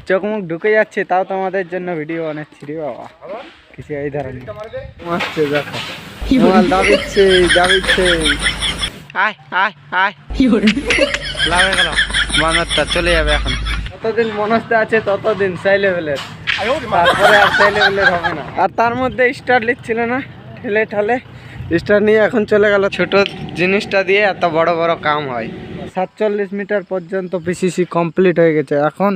চোখ মুখ ঢুকে যাচ্ছে, তাও তোমাদের জন্য ভিডিও বানাচ্ছি রে বাবা। কিছু এই ধরনের আসছে, দেখো দাবিচ্ছে দাবিচ্ছে। আয় আয় আয়, লাভে গেল বানরটা, চলে যাবে এখন। যতদিন মনস্তে আছে ততদিন সেই লেভেলের, তারপরে আর সেই লেভেলের হবে না। আর তার মধ্যে স্টার লিখছিল না, ঠেলে ঠেলে স্টার নিয়ে এখন চলে গেল। ছোট জিনিসটা দিয়ে এত বড় বড় কাম হয়। 47 মিটার পর্যন্ত পিসিসি কমপ্লিট হয়ে গেছে এখন।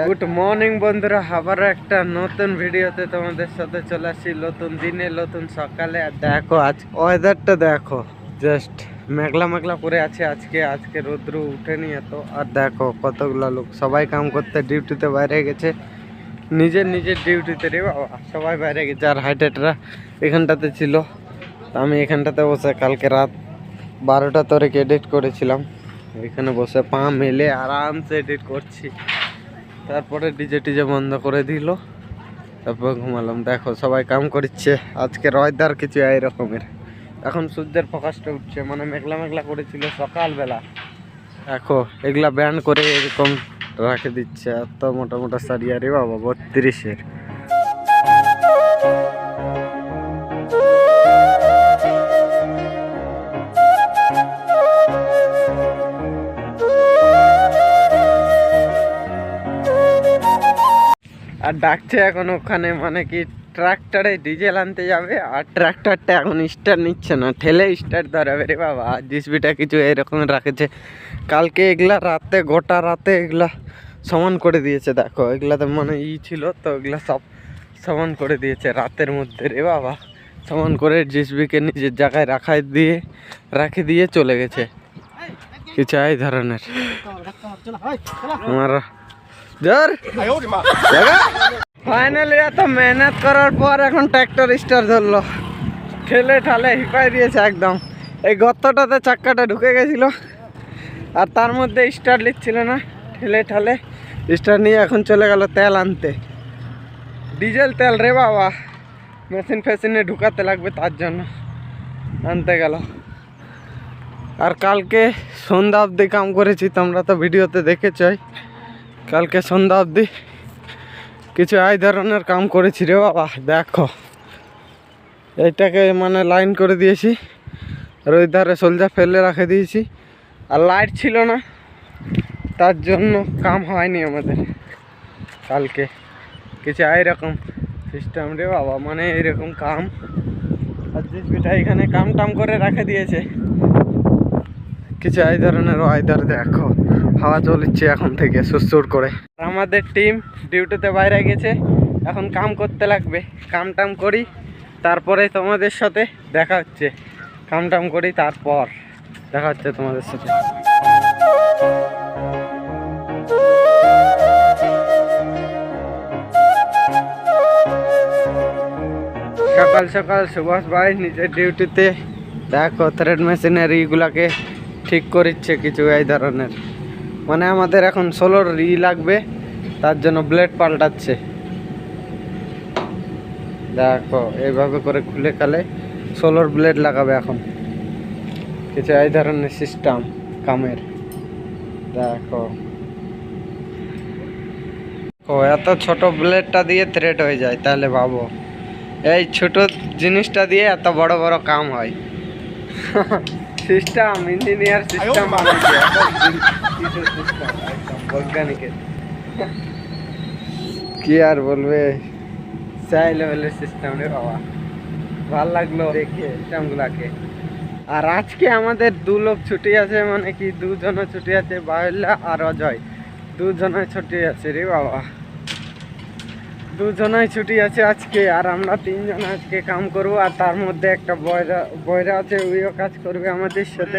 গুড মর্নিং বন্ধুরা, আবার একটা নতুন ভিডিওতে তোমাদের সাথে চলে আসছি, নতুন দিনে নতুন সকালে। আর দেখো আজ ওয়েদারটা দেখো, জাস্ট মেঘলা মেঘলা করে আছে আজকে রৌদ্র উঠেনি এত। আর দেখো কতগুলা লোক, সবাই কাম করতে ডিউটিতে বাইরে গেছে, নিজের ডিউটিতে রে বাবা, সবাই বাইরে গেছে। আর হাইটেটরা এখানটাতে ছিল, আমি এখানটাতে বসে কালকে রাত 12টা তরে এডিট করেছিলাম। এখানে বসে পা মেলে আরামসে এডিট করছি। তারপরে ডিজে টিজে বন্ধ করে দিল, তারপর ঘুমালাম। দেখো সবাই কাম করছে, আজকে ওয়েদার কিছু এই রকমের। এখন সূর্যের প্রকাশটা উঠছে, মানে মেঘলা মেঘলা করেছিল সকালবেলা। দেখো এগুলা ব্যান্ড করে এরকম রাখে দিচ্ছে। এত মোটা মোটা সারিয়া রে বাবা, 32-এর। আর ডাকছে এখন ওখানে, মানে কি ট্রাক্টরে ডিজেল আনতে যাবে। আর ট্রাক্টরটা এখন স্টার্ট নিচ্ছে না, ঠেলে স্টার্ট ধরাবে রে বাবা। আর জিসবিটা কিছু এরকম রাখেছে। কালকে এগুলা রাতে, গোটা রাতে এগুলা সমান করে দিয়েছে। দেখো এগুলাতে মানে ছিল তো, এগুলা সব সমান করে দিয়েছে রাতের মধ্যে রে বাবা। সমান করে জিসবিকে নিজের জায়গায় রাখে দিয়ে চলে গেছে। কিছু এই ধরনের আমার ফাইনালি এত মেহনত করার পর এখন ট্র্যাক্টর স্টার ধরলো, ঠেলে ঠালে হিপাই দিয়েছে একদম। এই গর্তটাতে চাক্কাটা ঢুকে গেছিল, আর তার মধ্যে স্টার লিখছিল না, ঠেলে ঠালে স্টার নিয়ে এখন চলে গেল তেল আনতে। ডিজেল তেল রে বাবা, মেশিন ফেশিনে ঢুকাতে লাগবে, তার জন্য আনতে গেল। আর কালকে সন্ধ্যা অবধি কাম করেছি, তোমরা তো ভিডিওতে দেখেছই। কালকে সন্ধ্যা অবধি কিছু এই ধরনের কাম করেছি রে বাবা। দেখো এইটাকে মানে লাইন করে দিয়েছি, আর ওই ধারে সোলজা ফেলে রাখে দিয়েছি। আর লাইট ছিল না, তার জন্য কাম হয়নি আমাদের কালকে। কিছু এইরকম সিস্টেম রে বাবা, মানে এইরকম কাম। আর জিসবিটা এখানে কাম টাম করে রাখে দিয়েছে। কিছু এই ধরনের ওয়েদার দেখো, হাওয়া চলছে এখন থেকে সুরসুর করে। আমাদের টিম ডিউটিতে বাইরে গেছে, এখন কাম করতে লাগবে। কাম টাম করি, তারপরে তোমাদের সাথে দেখা হচ্ছে। কাম টাম করি, তারপর দেখা হচ্ছে তোমাদের সাথে। সকাল সকাল সুভাষ ভাই নিজের ডিউটিতে, দেখো থ্রেড মেশিনের ইগুলাকে ঠিক করছে কিছু এই ধরনের। মানে আমাদের এখন সোলোর লাগবে, তার জন্য ব্লেড পাল্টাচ্ছে। দেখো এইভাবে করে খুলে খালে সোলোর ব্লেড লাগাবে এখন। কিছু এই ধরনের সিস্টেম কামের। দেখো এত ছোট ব্লেডটা দিয়ে থ্রেড হয়ে যায়, তাহলে ভাবো এই ছোট জিনিসটা দিয়ে এত বড় বড় কাম হয়। সিস্টেম ইঞ্জিনিয়ার সিস্টেম বানাইছে, বৈজ্ঞানিকের কি আর বলবে, চাই লেভেলের সিস্টেম রে বাবা। ভাল লাগলো দেখে সিস্টেমগুলাকে। আর আজকে আমাদের 2 লোক ছুটি আছে, মানে কি 2 জনের ছুটি আছে, বাহুল্যা আর অজয়। 2 জনের ছুটি আছে রে বাবা, 2 জনাই ছুটি আছে আজকে। আর আমরা 3 জন আজকে কাম করব। আর তার মধ্যে একটা বয়রা আছে, ওইও কাজ করবে আমাদের সাথে।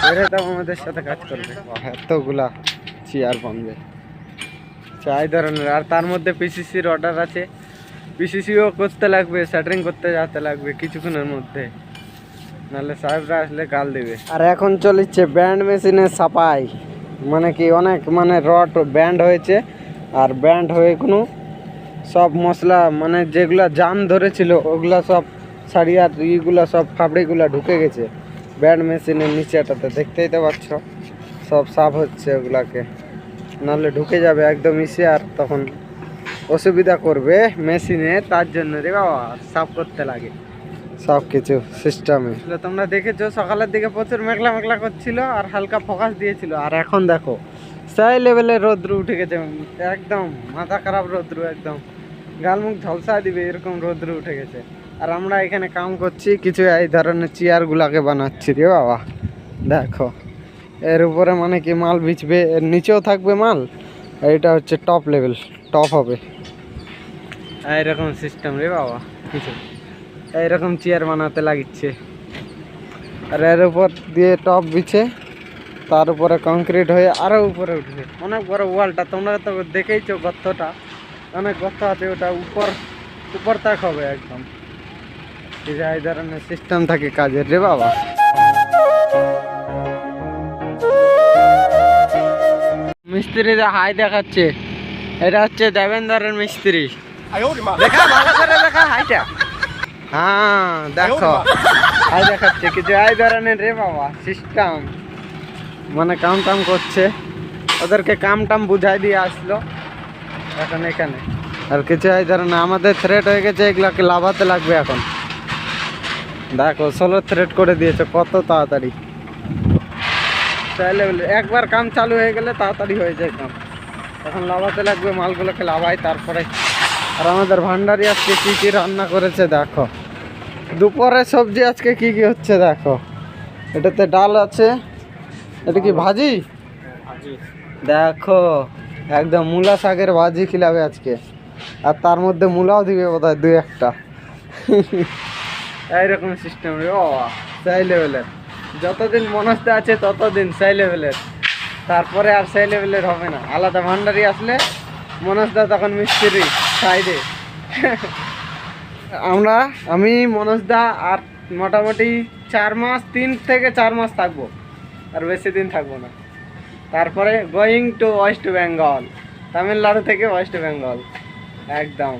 বয়রাটাও আমাদের সাথে কাজ করবে। এতগুলা চেয়ার বানবে, চাই ধরনের। আর তার মধ্যে পিসিসির অর্ডার আছে, পিসিসিও করতে লাগবে, সেটারিং করতে যেতে লাগবে কিছুক্ষণের মধ্যে, নাহলে সাহেবরা আসলে গাল দেবে। আর এখন চলছে ব্যান্ড মেশিনের সাপাই, মানে কি অনেক মানে রড ব্যান্ড হয়েছে। আর ব্যান্ড হয়ে কোনো সব মশলা, মানে যেগুলা জাম ধরেছিল ওগুলা সব সারিয়ার ইগুলা সব ফাবড়িগুলা ঢুকে গেছে ব্যান্ড মেশিনের নিচেটাতে, দেখতেই তো পাচ্ছ। সব সাফ হচ্ছে ওগুলাকে। নাহলে ঢুকে যাবে একদম ইসে, আর তখন অসুবিধা করবে মেশিনে। তার জন্য রে বাবা সাফ করতে লাগে সব কিছু সিস্টেমে। তোমরা দেখেছো সকালের দিকে প্রচুর মেঘলা মেঘলা করছিল আর হালকা ফোকাস দিয়েছিল, আর এখন দেখো সেই লেভেলের রৌদ্র উঠে গেছে, একদম মাথা খারাপ রৌদ্র, একদম গালমুখ ঝলসা দিবে এরকম রৌদ্র উঠে গেছে। আর আমরা এখানে কাম করছি, কিছু এই ধরনের চেয়ারগুলাকে বানাচ্ছি রে বাবা। দেখো এর উপরে মানে কি মাল বিছবে, এর নিচেও থাকবে মাল, এইটা হচ্ছে টপ লেভেল, টপ হবে এইরকম সিস্টেম রে বাবা। কিছু এইরকম চেয়ার বানাতে লাগিচ্ছে, আর এর উপর দিয়ে টপ বিছে, তার উপরে কংক্রিট হয়ে আরও উপরে উঠবে। অনেক বড় ওয়ালটা, তোমরা তো দেখেইছো গর্তটা, অনেক গর্ত আছে, ওটা উপর তাক হবে একদম। এই ধরনের সিস্টেম থাকে কাজের রে বাবা। মিস্ত্রিরা হাই দেখাচ্ছে, এটা হচ্ছে দেবেন্দ্রের মিস্ত্রি। দেখা ভালো করে দেখা হাইটা, হ্যাঁ দেখো হাই দেখাচ্ছে কিছু এই ধরনের রে বাবা সিস্টেম, মানে কাম টাম করছে, ওদেরকে কাম টাম বুঝাই দিয়ে আসলো এখন এখানে। আর কিছু এই ধরনের আমাদের থ্রেট হয়ে গেছে, এগুলাকে লাভাতে লাগবে এখন। দেখো 16 থ্রেট করে দিয়েছে, কত তাড়াতাড়ি। চাইলে একবার কাম চালু হয়ে গেলে তাড়াতাড়ি হয়ে যায় কাম, এখন লাভাতে লাগবে, মালগুলোকে লাভাই তারপরে। আর আমাদের ভান্ডারি আজকে কি কি রান্না করেছে দেখো, দুপুরে সবজি আজকে কি কি হচ্ছে দেখো। এটাতে ডাল আছে, এটা কি ভাজি, দেখো একদম মূলা শাকের ভাজি খিলাবে আজকে, আর তার মধ্যে মূলাও দিবে বোধহয় 2-1টা। এইরকম সিস্টেম রে বাবা, সেই লেভেলের। যতদিন মনস্তে আছে ততদিন সেই লেভেলের, তারপরে আর সেই লেভেলের হবে না। আলাদা ভান্ডারি আসলে মনস্দা তখন মিস্ত্রি সাইডে। আমি মনস্দা আর মোটামুটি 3 থেকে 4 মাস থাকবো, আর বেশি দিন থাকবো না। তারপরে going to West Bengal, Tamil Nadu থেকে ওয়েস্ট বেঙ্গল একদম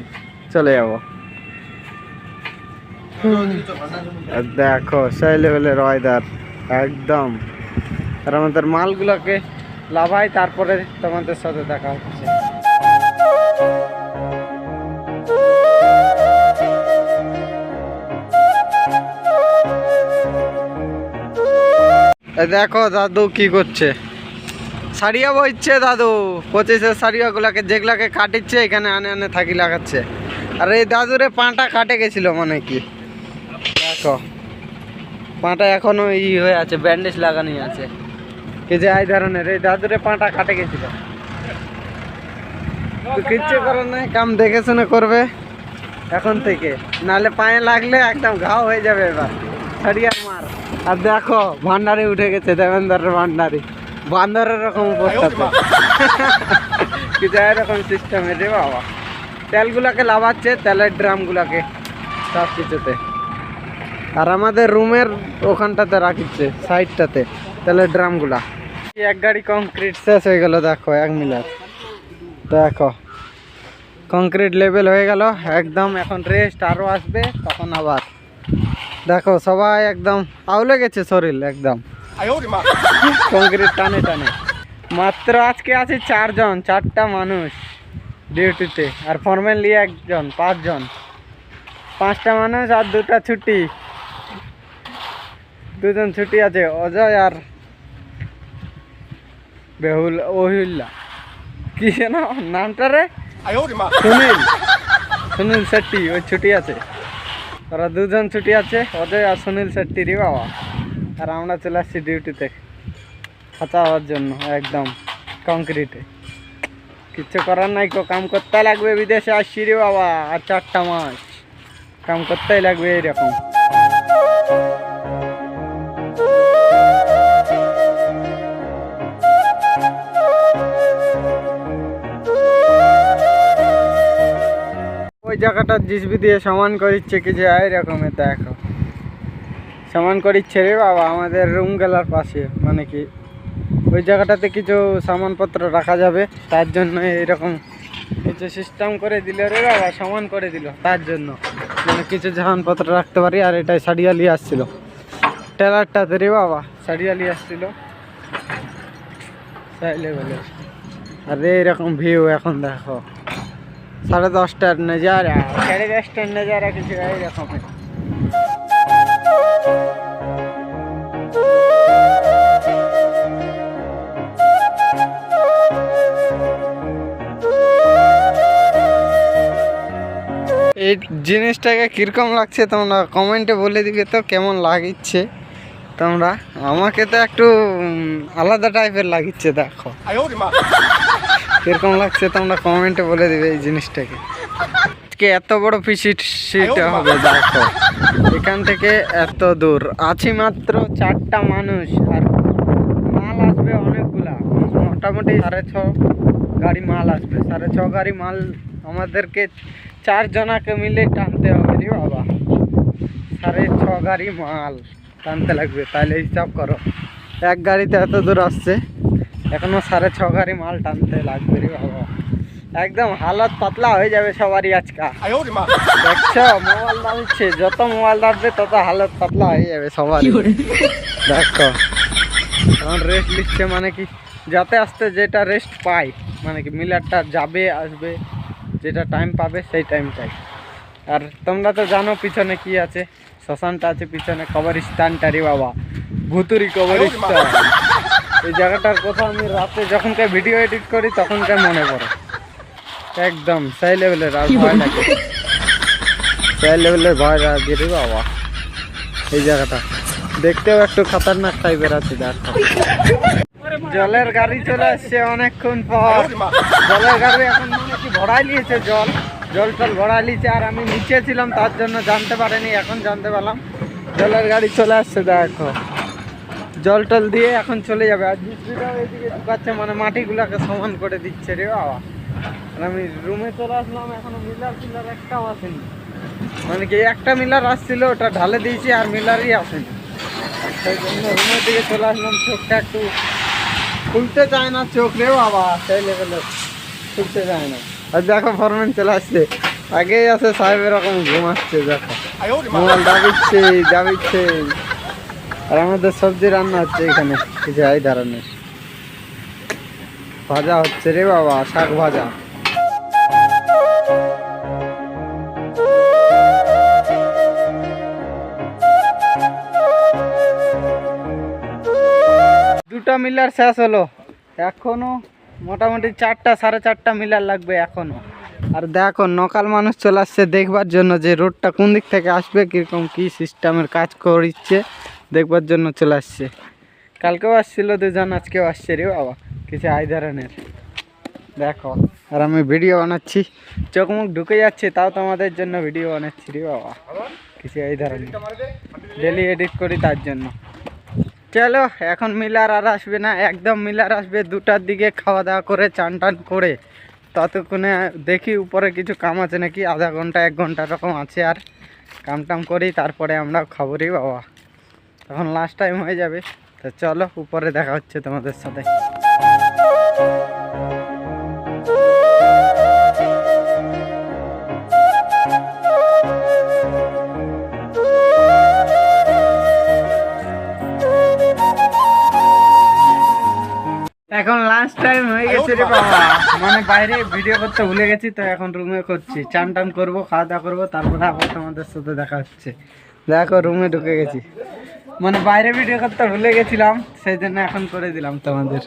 চলে যাবো। দেখো সেই লেভেলের ওয়েদার একদম। আর আমাদের মালগুলোকে লাভাই, তারপরে তোমাদের সাথে দেখা হচ্ছে। দেখো দাদু কি করছে, সারিয়া বইছে দাদু, 25-এর সারিয়াগুলাকে যেগুলাকে কাটিচ্ছে এখানে আনে আনে থাকি লাগাচ্ছে। আর এই দাদুরে পাটা কাটে গেছিল মানে কি, দেখো পাটা এখনো হয়ে আছে, ব্যান্ডেজ লাগানোই আছে। কি যে এই ধরনের এই দাদুরে পাটা কাটে গেছিল, কিচ্ছু করার নাই, কাম দেখে শুনে করবে এখন থেকে, নাহলে পায়ে লাগলে একদম ঘাও হয়ে যাবে এবার সারিয়ার মার। আর দেখো ভান্ডারি উঠে গেছে, দেবেন্দ্রের ভান্ডারি, বান্দরের রকম অবস্থা। কিছু এরকম সিস্টেম রে বাবা। তেলগুলাকে লাভাচ্ছে, তেলের ড্রামগুলাকে সব কিছুতে। আর আমাদের রুমের ওখানটাতে রাখিচ্ছে সাইডটাতে তেলের ড্রামগুলা। এক গাড়ি কংক্রিট শেষ হয়ে গেল দেখো, 1 মিলার। দেখো কংক্রিট লেভেল হয়ে গেল একদম, এখন রেস্ট আরও আসবে তখন আবার। দেখো সবাই একদম আউলে গেছে শরীর একদম, কংক্রিট টানে টানে। মাত্র আজকে আছে 4 জন, 4টা মানুষ ডিউটিতে, আর ফরম্যান নিয়ে 1 জন, 5 জন, 5টা মানুষ আর 2টা ছুটি, 2 জন ছুটি আছে, অজয় আর বেহুল ওহিল্লা, কি যেন নামটা রে, সুনীল শেট্টি, ওই ছুটি আছে। ওরা 2 জন ছুটি আছে, অজয় আর সুনীল শেট্টি রে বাবা। আর আমরা চলে আসছি ডিউটিতে খাঁচা হওয়ার জন্য একদম কংক্রিটে। কিচ্ছু করার নাই, কাম করতে লাগবে, বিদেশে আসছি রে বাবা, আর 4টা মাস কাম করতেই লাগবে এইরকম। ওই জায়গাটা জিসবি দিয়ে সমান করিচ্ছে কি যে এইরকমের, দেখো সমান করিচ্ছে রে বাবা আমাদের রুম গেলার পাশে, মানে কি ওই জায়গাটাতে কিছু সামানপত্র রাখা যাবে, তার জন্য এরকম কিছু সিস্টেম করে দিল রে বাবা, সমান করে দিল তার জন্য, মানে কিছু সামানপত্র রাখতে পারি। আর এটাই সারিয়ালি আসছিল ট্রেলারটাতে রে বাবা, সারিয়ালি আসছিল সেই লেভেলের। আরে এরকম ভিউ এখন দেখো, 10:30টার নজারা, 10:30টার নজারা কিছু এইরকম। এই জিনিসটাকে কিরকম লাগছে তোমরা কমেন্টে বলে দিবে তো, কেমন লাগিচ্ছে তোমরা। আমাকে তো একটু আলাদা টাইপের লাগিচ্ছে, দেখো কিরকম লাগছে তোমরা কমেন্টে বলে দিবে এই জিনিসটাকে। আজকে এত বড় পিসিট হবে দেখো, এখান থেকে এত দূর আছি মাত্র 4টা মানুষ, আর মাল আসবে অনেকগুলা, মোটামুটি 6.5 গাড়ি মাল আসবে। 6.5 গাড়ি মাল আমাদেরকে 4 জনাকে মিলে টানতে হবে রে বাবা। 6.5 গাড়ি মাল টানতে লাগবে, তাহলে হিসাব করো এক গাড়িতে এত দূর আসছে, এখনো 6.5 গাড়ি মাল টানতে লাগবে রে বাবা। একদম হালত পাতলা হয়ে যাবে সবারই আজকে। দেখছো মোবাইল দাঁড়িয়েছে, যত মোবাইল দাঁড়বে তত হালত পাতলা হয়ে যাবে সবারই। দেখো এখন রেস্ট নিচ্ছে, মানে কি যাতে আসতে যেটা রেস্ট পাই, মানে কি মিলারটা যাবে আসবে, যেটা টাইম পাবে সেই টাইমটাই। আর তোমরা তো জানো পিছনে কি আছে, শ্মশানটা আছে পিছনে, কবরস্থানটা রে বাবা, ভুতুরি কবরস্থান। এই জায়গাটার কথা আমি রাতে যখনকার ভিডিও এডিট করি তখনকার মনে পড়ে, একদম সেই লেভেলের। আর ভয় লাগে, সেই লেভেলের ভয় লাগে রে বাবা। এই জায়গাটা দেখতেও একটু খতরনাক টাইপের আছে। দেখো জলের গাড়ি চলে আসছে অনেকক্ষণ পর, জলের গাড়ি এখন মানে কি ভরাই নিয়েছে, জল ভরাই নিয়েছে। আর আমি নিচে ছিলাম তার জন্য জানতে পারিনি, এখন জানতে পারলাম জলের গাড়ি চলে আসছে। দেখো জল টল দিয়ে এখন চলে যাবে। আর জিসিবিটাও এদিকে ঢুকাচ্ছে, মানে মাটিগুলাকে সমান করে দিচ্ছে রে বাবা। আর আমি রুমে চলে আসলাম, এখনো মিলার একটাও আসেনি, মানে কি একটা মিলার আসছিল ওটা ঢালে দিয়েছি, আর মিলারই আসেনি। সেই জন্য রুমের দিকে চলে আসলাম। চোখটা একটু খুলতে চায় না চোখ রে বাবা, সেই লেভেলের খুলতে চায় না। আর দেখো ফরম্যান চলে আসছে, আগেই আছে সাহেব এরকম ঘুমাচ্ছে। দেখো মোবাইল দাবিচ্ছে। আর আমাদের সবজি রান্না হচ্ছে এখানে, কিছু এই ধরনের ভাজা হচ্ছে রে বাবা, শাক ভাজা। দুটা মিলার শেষ হলো, এখনো মোটামুটি 4টা 4.5টা মিলার লাগবে এখনো। আর দেখো নকাল মানুষ চলে আসছে দেখবার জন্য যে রোডটা কোন দিক থেকে আসবে, কীরকম কী সিস্টেমের কাজ করছে দেখবার জন্য চলে আসছে। কালকেও আসছিল 2 জন, আজকেও আসছে রে বাবা, কিছু এই ধরনের। দেখো আর আমি ভিডিও বানাচ্ছি, চোখ মুখ ঢুকে যাচ্ছে, তাও তোমাদের জন্য ভিডিও বানাচ্ছি রে বাবা, কিছু এই ধরনের ডেলি এডিট করি তার জন্য। চলো এখন মিলার আর আসবে না, একদম মিলার আসবে 2টার দিকে, খাওয়া দাওয়া করে চান টান করে। ততক্ষণে দেখি উপরে কিছু কাম আছে নাকি, আধা ঘন্টা 1 ঘন্টা এরকম আছে, আর কাম টাম করি তারপরে আমরা খাবরই বাবা। এখন লাস্ট টাইম হয়ে যাবে, তো চলো উপরে দেখা হচ্ছে তোমাদের সাথে। এখন লাস্ট টাইম হয়ে গেছে রে বাবা, মানে বাইরে ভিডিও করতে ভুলে গেছি, তো এখন রুমে করছি, চান টান করবো, খাওয়া দাওয়া করবো, তারপরে আবার তোমাদের সাথে দেখা হচ্ছে। দেখো রুমে ঢুকে গেছি, মানে বাইরে ভিডিও করতে ভুলে গেছিলাম, সেই জন্য এখন করে দিলাম তোমাদের।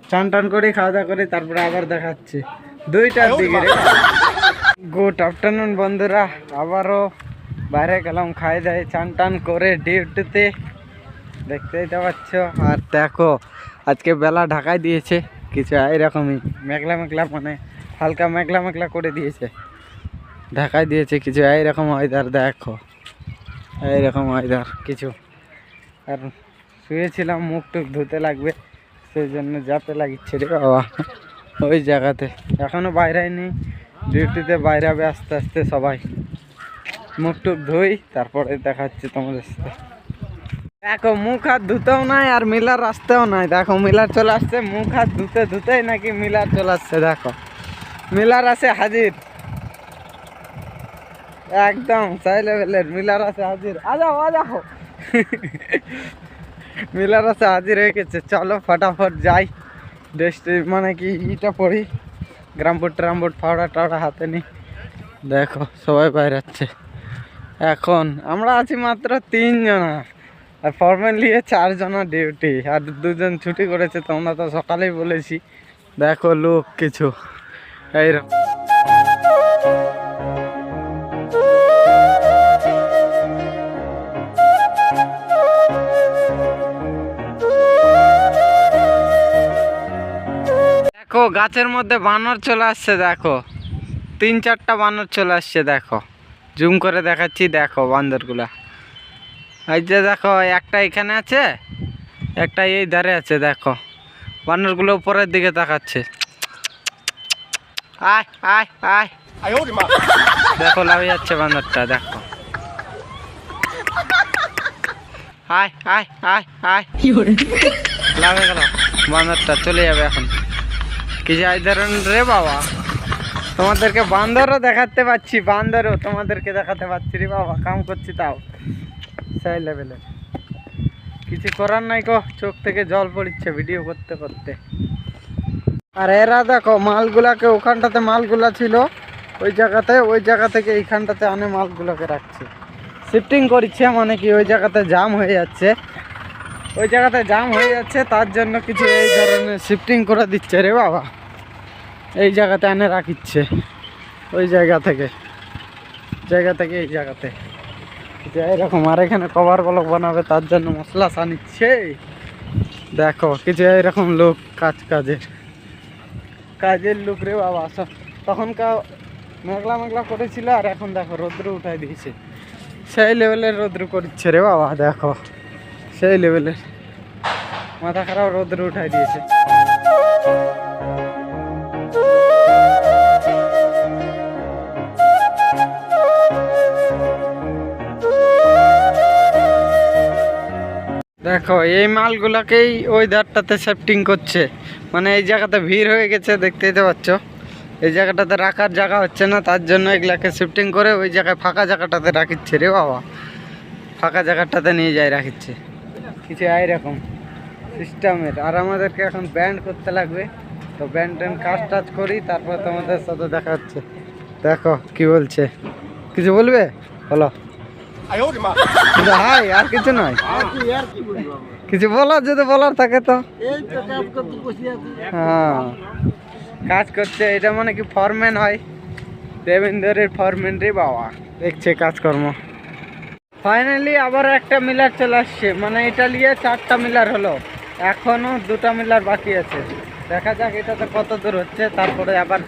চান টান করে খাওয়া দাওয়া করে তারপরে আবার দেখা হচ্ছে 2টার দিকে রে। গুড আফটারনুন বন্ধুরা, আবারও বাইরে গেলাম খাই দাই চান টান করে ডিউটিতে, দেখতেই তো পাচ্ছ। আর দেখো আজকে বেলা ঢাকাই দিয়েছে কিছু এইরকমই মেঘলা মেঘলা, মানে হালকা মেঘলা মেঘলা করে দিয়েছে, ঢাকাই দিয়েছে কিছু এইরকম ওয়েদার। দেখো এইরকম ওয়েদার কিছু। আর শুয়েছিলাম, মুখ টুক ধুতে লাগবে, সেই জন্য যাতে লাগিচ্ছে রে বাবা ওই জায়গাতে। এখনও বাইরে নেই, ডিউটিতে বাইরে হবে আস্তে আস্তে সবাই। মুখ টুক ধুই তারপরে দেখা হচ্ছে তোমাদের সাথে। দেখো মুখ হাত ধুতেও নাই আর মিলার আসতেও নাই, দেখো মিলার চলে আসছে, মুখ হাত ধুতেই নাকি মিলার চলে আসছে। দেখো মিলার আছে হাজির, একদম সাই লেভেলের মিলার আছে হাজির। আজাও মিলার আছে হাজির হয়ে গেছে। চলো ফটাফট যাই, ড্রেসটি মানে কি ইটা পরি, গ্রামবোর্ড ট্রামবোর্ড ফাওড়া টাওড়া হাতে নি। দেখো সবাই বাইরে যাচ্ছে। এখন আমরা আছি মাত্র 3 জনা, আর ফরম্যান নিয়ে 4 জনা ডিউটি, আর 2 জন ছুটি করেছে। তোমরা তো সকালেই বলেছি। দেখো লোক কিছু এইরকম। দেখো গাছের মধ্যে বানর চলে আসছে। দেখো 3-4টা বানর চলে আসছে। দেখো জুম করে দেখাচ্ছি। দেখো বান্দরগুলা এই যে দেখো, একটা এখানে আছে, একটা এই ধারে আছে। দেখো বানরগুলো উপরের দিকে তাকাচ্ছে। আয় আয় আয়, দেখো লাভ যাচ্ছে বান্দরটা। দেখো আয় আয় আয় আয়, লাভে গেল বান্দরটা, চলে যাবে এখন। কিছু এই ধরনের রে বাবা, তোমাদেরকে বান্দরও দেখাতে পাচ্ছি, বান্দরও তোমাদেরকে দেখাতে পাচ্ছি রে বাবা। কাম করছি তাও সেই লেভেলের। কিছু করার নাই গো, চোখ থেকে জল পড়ছে ভিডিও করতে করতে। আর এরা দেখো মালগুলাকে, ওখানটাতে মালগুলা ছিল ওই জায়গাতে, ওই জায়গা থেকে এইখানটাতে আনে মালগুলোকে রাখছে, শিফটিং করছে। মানে কি ওই জায়গাতে জাম হয়ে যাচ্ছে, ওই জায়গাতে জাম হয়ে যাচ্ছে, তার জন্য কিছু এই ধরনের শিফটিং করে দিচ্ছে রে বাবা। এই জায়গাতে এনে রাখিচ্ছে, ওই জায়গা থেকে এই জায়গাতে এরকম। আর এখানে কভার ব্লক বানাবে, তার জন্য মশলা সানিচ্ছে। দেখো কিছু এরকম লোক, কাজের লোক রে বাবা। তখনকার মেঘলা মেঘলা করেছিল, আর এখন দেখো রৌদ্র উঠাই দিয়েছে। সেই লেভেলের রৌদ্র করছে রে বাবা। দেখো সেই লেভেলের মাথা খারাপ রৌদ্র উঠাই দিয়েছে। দেখো এই মালগুলাকেই ওই ধারটাতে শিফটিং করছে। মানে এই জায়গাতে ভিড় হয়ে গেছে, দেখতেই তো পাচ্ছ। এই জায়গাটাতে রাখার জায়গা হচ্ছে না, তার জন্য এগুলাকে শিফটিং করে ওই জায়গায় ফাঁকা জায়গাটাতে রাখিচ্ছে রে বাবা। ফাঁকা জায়গাটাতে নিয়ে যায় রাখিচ্ছে। কিছু এইরকম সিস্টেমের। আর আমাদেরকে এখন ব্যান্ড করতে লাগবে, তো ব্যান্ড কাজ টাজ করি, তারপর তোমাদের সাথে দেখা হচ্ছে। দেখো কি বলছে, কিছু বলবে বলো। হাই, আর কিছু নয়, কিছু বলার যদি বলার থাকে তো। হ্যাঁ কাজ করছে, এটা মানে কি ফরম্যান হয়, দেবেন্দ্রের ফরম্যান রে বাবা। দেখছে কাজকর্ম। ফাইনালি আবার একটা মিলার চলে আসছে, মানে এটা নিয়ে 4টা মিলার হলো, এখনো 2টা মিলার বাকি আছে। দেখা যাক এটাতে কত দূর হচ্ছে, তারপরে আবার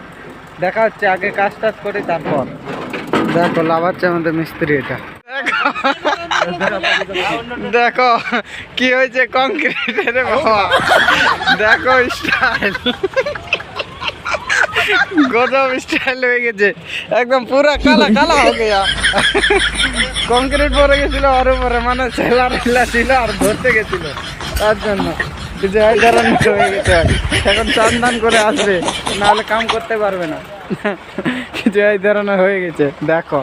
দেখা হচ্ছে। আগে কাজ টাজ করি তারপর। দেখো লাভাচ্ছে আমাদের মিস্ত্রি। এটা দেখো কি হয়েছে কংক্রিটের বাবা। দেখো স্টাইল, গজব স্টাইল হয়ে গেছে, একদম পুরা কালা কালা হয়ে গেছে। কংক্রিট পরে গেছিল আর উপরে, মানে ছেলা ছিল আর ধরতে গেছিল, তার জন্য কিছু এই ধরনের হয়ে গেছে। এখন চান করে আসবে, নাহলে কাম করতে পারবে না। কিছু এই ধরনের হয়ে গেছে। দেখো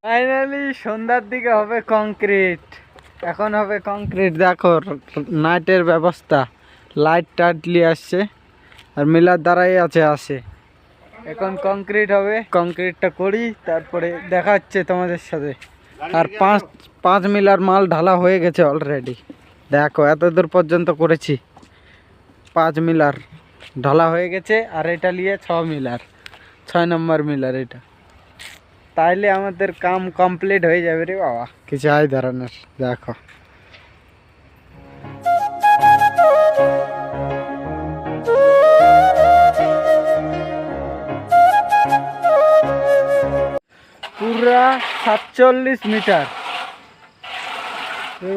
ফাইনালি সন্ধ্যার দিকে হবে কংক্রিট, এখন হবে কংক্রিট। দেখো নাইটের ব্যবস্থা, লাইট টাইট নিয়ে আসছে, আর মিলার দ্বারাই আসে। এখন কংক্রিট হবে, কংক্রিটটা করি, তারপরে দেখা হচ্ছে তোমাদের সাথে। আর 5 মিলার মাল ঢালা হয়ে গেছে অলরেডি। দেখো এত দূর পর্যন্ত করেছি, 5 মিলার ঢালা হয়ে গেছে। আর এটা নিয়ে 6 মিলার, 6 নম্বর মিলার এটা। তাইলে আমাদের কাম কমপ্লিট হয়ে যাবে রে বাবা। কিছু এই ধরনের। দেখো পুরা 47 মিটার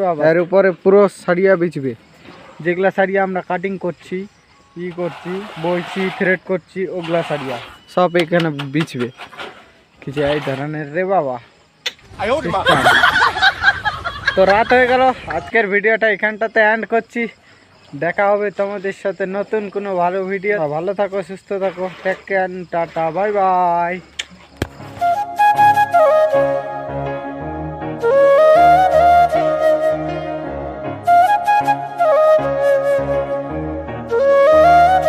বাবা। এর উপরে পুরো সারিয়া বিছবে, যেগুলা সারিয়া আমরা কাটিং করছি, করছি, বইছি, থ্রেড করছি, ওগুলা সারিয়া সব এখানে বিছবে। কিছু এই ধরনের রে বাবা। তো রাত হয়ে গেল, আজকের ভিডিওটা এখানটাতে এন্ড করছি। দেখা হবে তোমাদের সাথে নতুন কোনো ভালো ভিডিও। ভালো থাকো, সুস্থ থাকো, take care, tata, bye by.